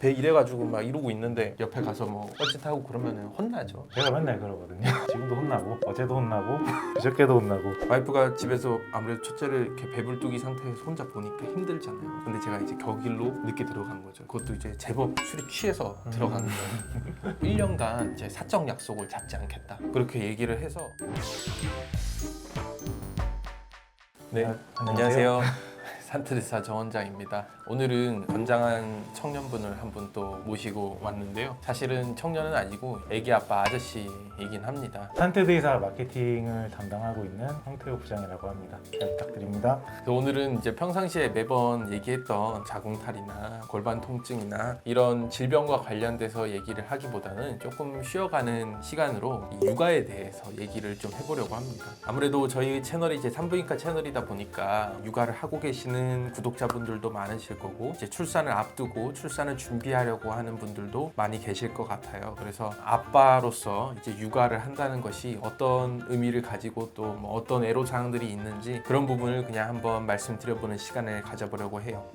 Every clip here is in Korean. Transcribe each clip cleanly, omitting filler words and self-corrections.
배 이래가지고 막 이러고 있는데 옆에 가서 뭐 뻘짓하고 그러면은 혼나죠. 제가 맨날 그러거든요. 지금도 혼나고 어제도 혼나고 그저께도 혼나고. 와이프가 집에서 아무래도 첫째를 이렇게 배불뚝이 상태에서 혼자 보니까 힘들잖아요. 근데 제가 이제 격일로 늦게 들어간 거죠. 그것도 이제 제법 술이 취해서 들어간 거예요. 1년간 이제 사적 약속을 잡지 않겠다. 그렇게 얘기를 해서. 네, 안녕하세요. 산트리사 정 원장입니다. 오늘은 건장한 청년분을 한 분 또 모시고 왔는데요. 사실은 청년은 아니고 애기 아빠 아저씨이긴 합니다. 산트리사 마케팅을 담당하고 있는 홍태호 부장이라고 합니다. 잘 부탁드립니다. 그래서 오늘은 이제 평상시에 매번 얘기했던 자궁탈이나 골반 통증이나 이런 질병과 관련돼서 얘기를 하기보다는 조금 쉬어가는 시간으로 이 육아에 대해서 얘기를 좀 해보려고 합니다. 아무래도 저희 채널이 이제 산부인과 채널이다 보니까 육아를 하고 계시는 구독자분들도 많으실 거고 이제 출산을 앞두고 출산을 준비하려고 하는 분들도 많이 계실 것 같아요. 그래서 아빠로서 이제 육아를 한다는 것이 어떤 의미를 가지고 또 뭐 어떤 애로사항들이 있는지 그런 부분을 그냥 한번 말씀드려보는 시간을 가져보려고 해요.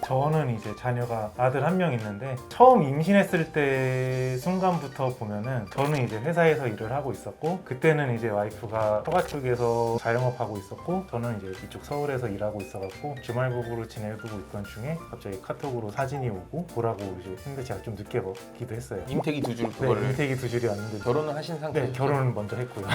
저는 이제 자녀가 아들 한 명 있는데 처음 임신했을 때 순간부터 보면은 저는 이제 회사에서 일을 하고 있었고 그때는 이제 와이프가 처가 쪽에서 자영업하고 있었고 저는 이제 이쪽 서울에서 일하고 있어갖고 주말 부부로 지내고 있던 중에 갑자기 카톡으로 사진이 오고 보라고 이제 했는데 제가 좀 늦게 먹기도 했어요. 임택이 두 줄 네, 그거를 임택이 두 줄이 왔는데 결혼을 하신 상태죠? 네, 결혼을 먼저 했고요.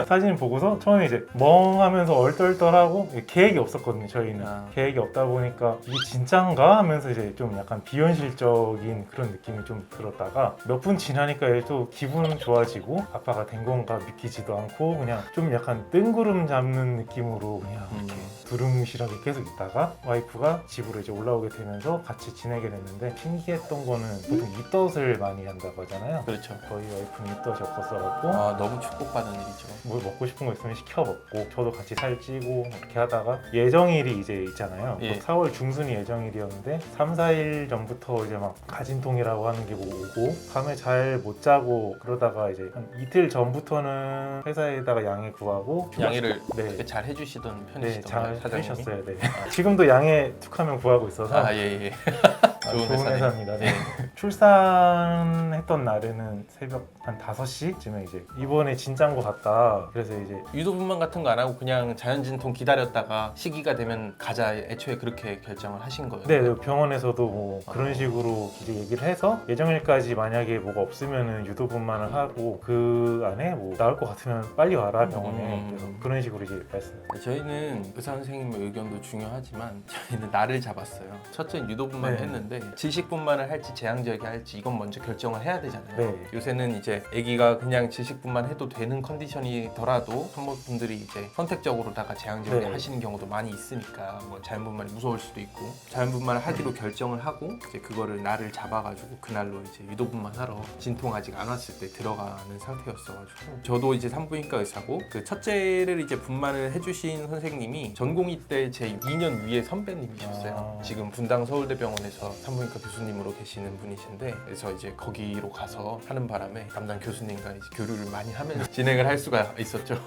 사진 보고서 처음에 이제 멍하면서 얼떨떨하고 계획이 없었거든요. 저희는 계획이 없다 보니까 이게 진짠가 하면서 이제 좀 약간 비현실적인 그런 느낌이 좀 들었다가 몇 분 지나니까 또 기분은 좋아지고 아빠가 된 건가 믿기지도 않고 그냥 좀 약간 뜬구름 잡는 느낌으로 그냥 이렇게 두루뭉실하게 계속 있다가 와이프가 집으로 이제 올라오게 되면서 같이 지내게 됐는데 신기했던 거는 보통 입덧을 많이 한다고 하잖아요. 그렇죠. 저희 와이프는 입덧이 없었어갖고 아, 너무 축복받은 일이죠. 뭘 먹고 싶은 거 있으면 시켜 먹고 저도 같이 살찌고 이렇게 하다가 예정일이 이제 있잖아요. 예. 4월 중순이 예정일이었는데 3, 4일 전부터 이제 막 가진통이라고 하는 게 오고 밤에 잘 못 자고 그러다가 이제 한 이틀 전부터는 회사에다가 양해 구하고 양해를 네. 잘 해주시던 네, 편이시던가요, 잘 사장님이? 해주셨어요. 네. 지금도 양해 툭하면 구하고 있어서 아, 예, 예. 좋은 회사네. 회사입니다. 네. 출산했던 날에는 새벽 한 5시쯤에 이제 이번에 진짜인 것 같다. 그래서 이제 유도분만 같은 거 안 하고 그냥 자연진통 기다렸다가 시기가 되면 가자 애초에 그렇게 결정을 하신 거예요? 네, 병원에서도 뭐 그런 식으로 이제 얘기를 해서 예정일까지 만약에 뭐가 없으면은 유도분만을 하고 그 안에 뭐 나올 것 같으면 빨리 와라 병원에. 그래서 그런 식으로 이제 말씀. 저희는 의사 선생님의 의견도 중요하지만 저희는 날을 잡았어요. 첫째는 유도분만을 네. 했는데 질식분만을 할지 제왕절개 할지 이건 먼저 결정을 해야 되잖아요. 네. 요새는 이제 아기가 그냥 질식분만 해도 되는 컨디션이더라도 산모분들이 이제 선택적으로다가 제왕절개 네. 하시는 경우도 많이 있으니까 뭐 자연분만이 무서울 수도 있고 자연분만을 하기로 결정을 하고 이제 그거를 날을 잡아가지고 그날로 이제 유도분만하러 진통 아직 안 왔을 때 들어가는 상태였어가지고 저도 이제 산부인과 의사고 그 첫째를 이제 분만을 해주신 선생님이 전공의 때 제 2년 위에 선배님이셨어요. 지금 분당 서울대병원에서 산부인과 교수님으로 계시는 분이신데 그래서 이제 거기로 가서 하는 바람에 담당 교수님과 이제 교류를 많이 하면서 진행을 할 수가 있었죠.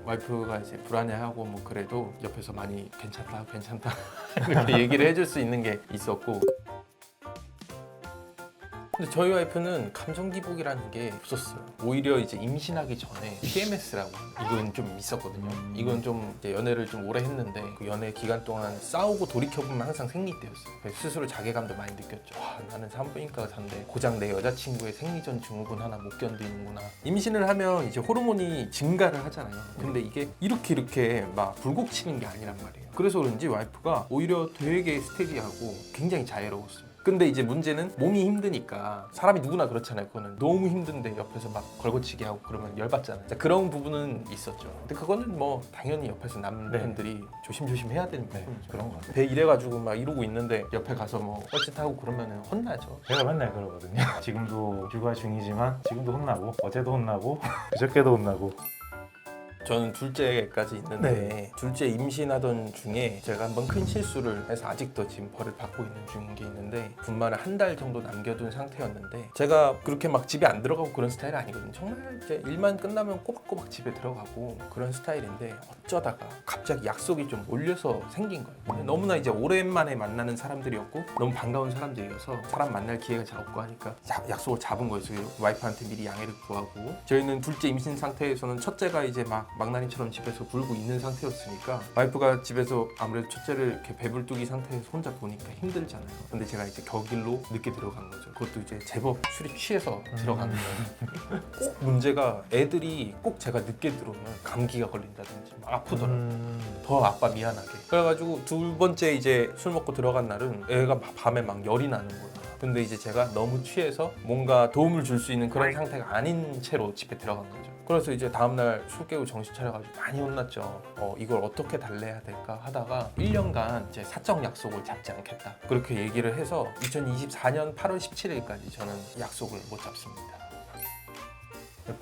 와이프가 이제 불안해하고 뭐 그래도 옆에서 많이 괜찮다 이렇게 얘기를 해줄 수 있는 게 있었고 근데 저희 와이프는 감정 기복이라는 게 없었어요. 오히려 이제 임신하기 전에 PMS라고 이건 좀 있었거든요. 이건 좀 이제 연애를 좀 오래 했는데 그 연애 기간 동안 싸우고 돌이켜보면 항상 생리때였어요. 그래서 스스로 자괴감도 많이 느꼈죠. 와, 나는 산부인과 의사인데 고작 내 여자친구의 생리전 증후군 하나 못 견디는구나. 임신을 하면 이제 호르몬이 증가를 하잖아요. 근데 이게 이렇게 막 불곡치는 게 아니란 말이에요. 그래서 그런지 와이프가 오히려 되게 스테디하고 굉장히 자애로웠어요. 근데 이제 문제는 몸이 힘드니까 사람이 누구나 그렇잖아요. 그거는 너무 힘든데 옆에서 막 걸거치기 하고 그러면 열받잖아요. 그런 부분은 있었죠. 근데 그거는 뭐 당연히 옆에서 남편들이 조심조심 해야 되는 부분이죠. 그런 거 같아요. 배 이래가지고 막 이러고 있는데 옆에 가서 뭐 뻘짓하고 그러면 혼나죠. 제가 맨날 그러거든요. 지금도 육아 중이지만 지금도 혼나고 어제도 혼나고 그저께도 혼나고 저는 둘째까지 있는데 둘째 임신하던 중에 제가 한번 큰 실수를 해서 아직도 지금 벌을 받고 있는 중인 게 있는데 분만을 한 달 정도 남겨둔 상태였는데 제가 그렇게 막 집에 안 들어가고 그런 스타일이 아니거든요. 정말 이제 일만 끝나면 꼬박꼬박 집에 들어가고 그런 스타일인데 어쩌다가 갑자기 약속이 좀 몰려서 생긴 거예요. 근데 너무나 이제 오랜만에 만나는 사람들이었고 너무 반가운 사람들이어서 사람 만날 기회가 잘 없고 하니까 약속을 잡은 거예요. 그래서 와이프한테 미리 양해를 구하고 저희는 둘째 임신 상태에서는 첫째가 이제 막 망나니처럼 집에서 굴고 있는 상태였으니까 와이프가 집에서 아무래도 첫째를 이렇게 배불뚝이 상태에서 혼자 보니까 힘들잖아요. 근데 제가 이제 격일로 늦게 들어간 거죠. 그것도 이제 제법 술이 취해서 들어간 거예요. 꼭 문제가 애들이 꼭 제가 늦게 들어오면 감기가 걸린다든지 막 아프더라고요. 더 아빠 미안하게. 그래가지고 두 번째 이제 술 먹고 들어간 날은 애가 밤에 막 열이 나는 거예요. 근데 이제 제가 너무 취해서 뭔가 도움을 줄 수 있는 그런 상태가 아닌 채로 집에 들어간 거죠. 그래서 이제 다음날 술 깨고 정신 차려가지고 많이 혼났죠. 이걸 어떻게 달래야 될까 하다가 1년간 이제 사적 약속을 잡지 않겠다. 그렇게 얘기를 해서 2024년 8월 17일까지 저는 약속을 못 잡습니다.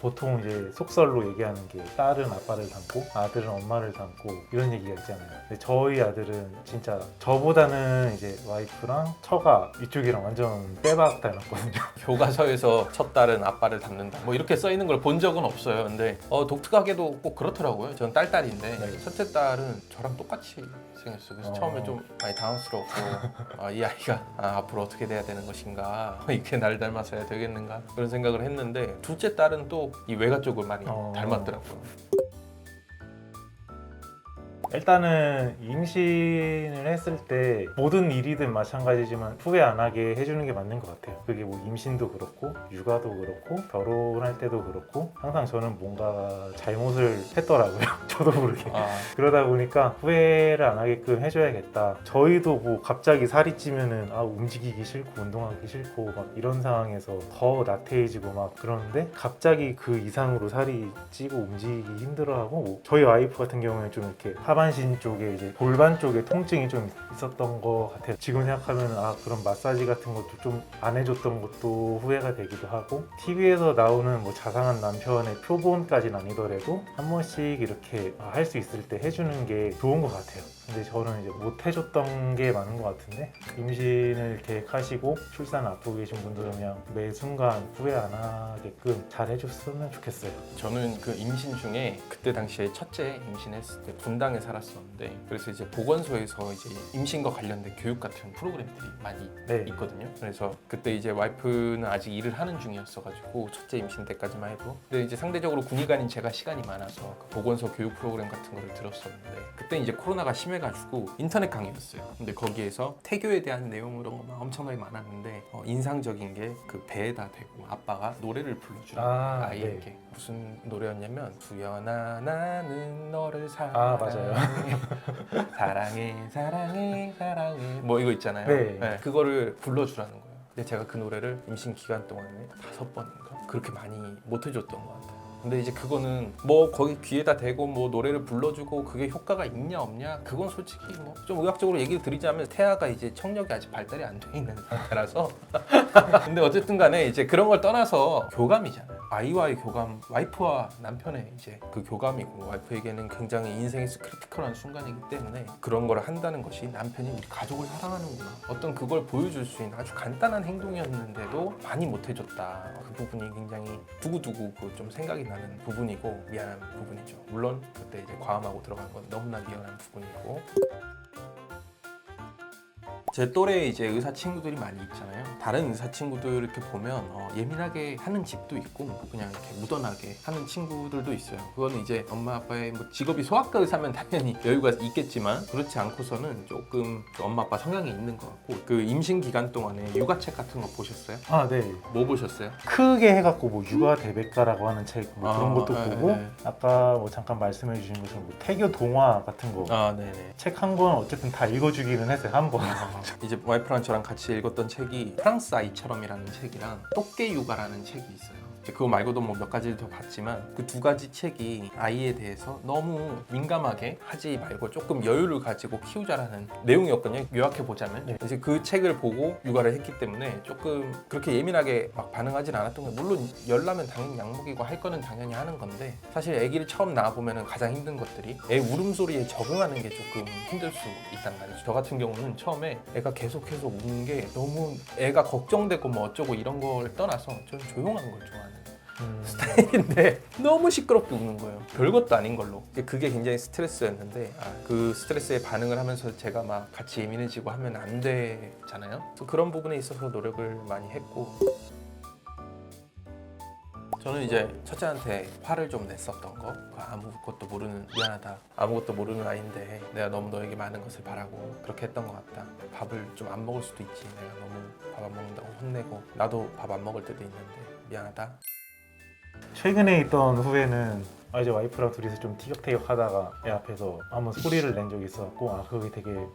보통 이제 속설로 얘기하는 게 딸은 아빠를 닮고 아들은 엄마를 닮고 이런 얘기가 있잖아요. 근데 저희 아들은 진짜 저보다는 이제 와이프랑 처가 이쪽이랑 완전 빼박 닮았거든요. 교과서에서 첫 딸은 아빠를 닮는다 뭐 이렇게 써 있는 걸 본 적은 없어요. 근데 독특하게도 꼭 그렇더라고요. 저는 딸인데 네. 첫째 딸은 저랑 똑같이 생겼어요. 그래서 처음에 좀 많이 당황스럽고 이 아이가 앞으로 어떻게 돼야 되는 것인가 이렇게 날 닮아서야 되겠는가 그런 생각을 했는데 둘째 딸은 또 이 외가 쪽을 많이 닮았더라고요. 일단은 임신을 했을 때 모든 일이든 마찬가지지만 후회 안 하게 해주는 게 맞는 것 같아요. 그게 뭐 임신도 그렇고 육아도 그렇고 결혼할 때도 그렇고 항상 저는 뭔가 잘못을 했더라고요. 저도 모르게. 그러다 보니까 후회를 안 하게끔 해줘야겠다. 저희도 뭐 갑자기 살이 찌면은 움직이기 싫고 운동하기 싫고 막 이런 상황에서 더 나태해지고 막 그러는데 갑자기 그 이상으로 살이 찌고 움직이기 힘들어하고 뭐 저희 와이프 같은 경우는 좀 이렇게 하반신 쪽에 이제 골반 쪽에 통증이 좀 있었던 것 같아요. 지금 생각하면 그런 마사지 같은 것도 좀 안 해줬던 것도 후회가 되기도 하고 TV에서 나오는 뭐 자상한 남편의 표본까지는 아니더라도 한 번씩 이렇게 할 수 있을 때 해주는 게 좋은 것 같아요. 근데 저는 이제 못 해줬던 게 많은 것 같은데 임신을 계획하시고 출산 앞두고 계신 분들은 그냥 매 순간 후회 안 하게끔 잘 해줬으면 좋겠어요. 저는 그 임신 중에 그때 당시에 첫째 임신했을 때 분당에 살았었는데 그래서 이제 보건소에서 이제 임신과 관련된 교육 같은 프로그램들이 많이 있거든요. 그래서 그때 이제 와이프는 아직 일을 하는 중이었어가지고 첫째 임신 때까지만 해도 근데 이제 상대적으로 군의관인 제가 시간이 많아서 그 보건소 교육 프로그램 같은 거를 들었었는데 그때 이제 코로나가 심해가지고 인터넷 강의였어요. 근데 거기에서 태교에 대한 내용으로 막 엄청나게 많았는데 인상적인 게 그 배에다 대고 아빠가 노래를 불러주라 아이에게 네. 무슨 노래였냐면 수연아 나는 너를 사랑해 맞아요. 사랑해 사랑해 사랑해 뭐 이거 있잖아요. 네. 그거를 불러주라는 거예요. 근데 제가 그 노래를 임신 기간 동안에 5번인가 그렇게 많이 못 해줬던 것 같아요. 근데 이제 그거는 뭐 거기 귀에다 대고 뭐 노래를 불러주고 그게 효과가 있냐 없냐 그건 솔직히 뭐 좀 의학적으로 얘기를 드리자면 태아가 이제 청력이 아직 발달이 안 돼 있는 상태라서 근데 어쨌든 간에 이제 그런 걸 떠나서 교감이잖아요. 아이와의 교감, 와이프와 남편의 이제 그 교감이고 와이프에게는 굉장히 인생에서 크리티컬한 순간이기 때문에 그런 걸 한다는 것이 남편이 우리 가족을 사랑하는구나 어떤 그걸 보여줄 수 있는 아주 간단한 행동이었는데도 많이 못해줬다. 그 부분이 굉장히 두고두고 좀 생각이 나는 부분이고 미안한 부분이죠. 물론 그때 이제 과음하고 들어간 건 너무나 미안한 부분이고 제 또래 이제 의사 친구들이 많이 있잖아요. 다른 의사 친구들 이렇게 보면 예민하게 하는 집도 있고 그냥 이렇게 무던하게 하는 친구들도 있어요. 그거는 이제 엄마 아빠의 뭐 직업이 소아과 의사면 당연히 여유가 있겠지만 그렇지 않고서는 조금 그 엄마 아빠 성향이 있는 것 같고 그 임신 기간 동안에 육아책 같은 거 보셨어요? 네. 뭐 보셨어요? 크게 해갖고 뭐 육아 대백과라고 하는 책 뭐 그런 것도 보고 네. 아까 뭐 잠깐 말씀해 주신 것처럼 뭐 태교 동화 같은 거 네네. 책 한 권 어쨌든 다 읽어주기는 했어요. 한 번. 이제 와이프랑 저랑 같이 읽었던 책이 프랑스 아이처럼이라는 책이랑 똑개 육아라는 책이 있어요. 이제 그거 말고도 뭐 몇 가지를 더 봤지만 그 두 가지 책이 아이에 대해서 너무 민감하게 하지 말고 조금 여유를 가지고 키우자라는 내용이었거든요. 요약해 보자면 네. 이제 그 책을 보고 육아를 했기 때문에 조금 그렇게 예민하게 막 반응하진 않았던 거예요. 물론 열나면 당연히 약 먹이고 할 거는 당연히 하는 건데 사실 아기를 처음 낳아 보면은 가장 힘든 것들이 애 울음소리에 적응하는 게 조금 힘들 수 있단 말이죠. 저 같은 경우는 처음에 애가 계속해서 우는 게 너무 애가 걱정되고 뭐 어쩌고 이런 걸 떠나서 저는 조용한 걸 좋아하는 스타일인데 너무 시끄럽게 우는 거예요. 별것도 아닌 걸로. 그게 굉장히 스트레스였는데 그 스트레스에 반응을 하면서 제가 막 같이 예민해지고 하면 안 되잖아요. 그래서 그런 부분에 있어서 노력을 많이 했고 저는 이제 첫째한테 화를 좀 냈었던 거. 아무것도 모르는 미안하다. 아무것도 모르는 아이인데 내가 너무 너에게 많은 것을 바라고 그렇게 했던 것 같다. 밥을 좀 안 먹을 수도 있지. 내가 너무 밥 안 먹는다고 혼내고 나도 밥 안 먹을 때도 있는데 미안하다. 최근에 있던 후회는 이제 와이프랑 둘이서 좀 티격태격 하다가 애 앞에서 한번 소리를 낸 적이 있었고 그게 되게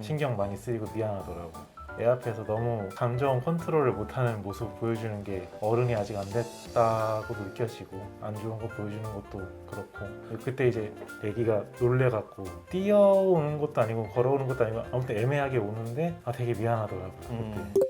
신경 많이 쓰이고 미안하더라고. 애 앞에서 너무 감정 컨트롤을 못하는 모습 보여주는 게 어른이 아직 안 됐다고도 느껴지고 안 좋은 거 보여주는 것도 그렇고 그때 이제 애기가 놀래갖고 뛰어오는 것도 아니고 걸어오는 것도 아니고 아무튼 애매하게 오는데 되게 미안하더라고. 그때.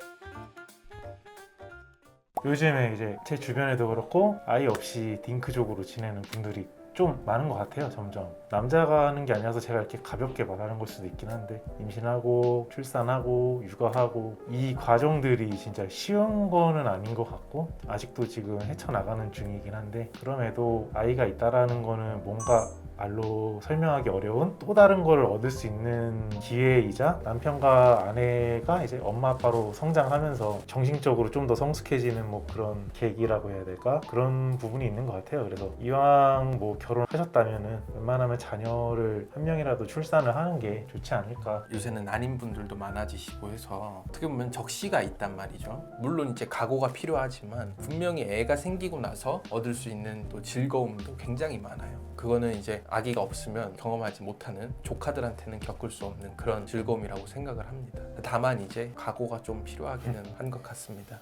요즘에 이제 제 주변에도 그렇고 아이 없이 딩크족으로 지내는 분들이 좀 많은 것 같아요. 점점 남자가 하는 게 아니라서 제가 이렇게 가볍게 말하는 걸 수도 있긴 한데 임신하고 출산하고 육아하고 이 과정들이 진짜 쉬운 거는 아닌 것 같고 아직도 지금 헤쳐나가는 중이긴 한데 그럼에도 아이가 있다라는 거는 뭔가 말로 설명하기 어려운 또 다른 걸 얻을 수 있는 기회이자 남편과 아내가 이제 엄마 아빠로 성장하면서 정신적으로 좀 더 성숙해지는 뭐 그런 계기라고 해야 될까 그런 부분이 있는 것 같아요. 그래서 이왕 뭐 결혼하셨다면은 웬만하면 자녀를 한 명이라도 출산을 하는 게 좋지 않을까. 요새는 난임분들도 많아지시고 해서 어떻게 보면 적시가 있단 말이죠. 물론 이제 각오가 필요하지만 분명히 애가 생기고 나서 얻을 수 있는 또 즐거움도 굉장히 많아요. 그거는 이제 아기가 없으면 경험하지 못하는 조카들한테는 겪을 수 없는 그런 즐거움이라고 생각을 합니다. 다만 이제 각오가 좀 필요하기는 한 것 같습니다.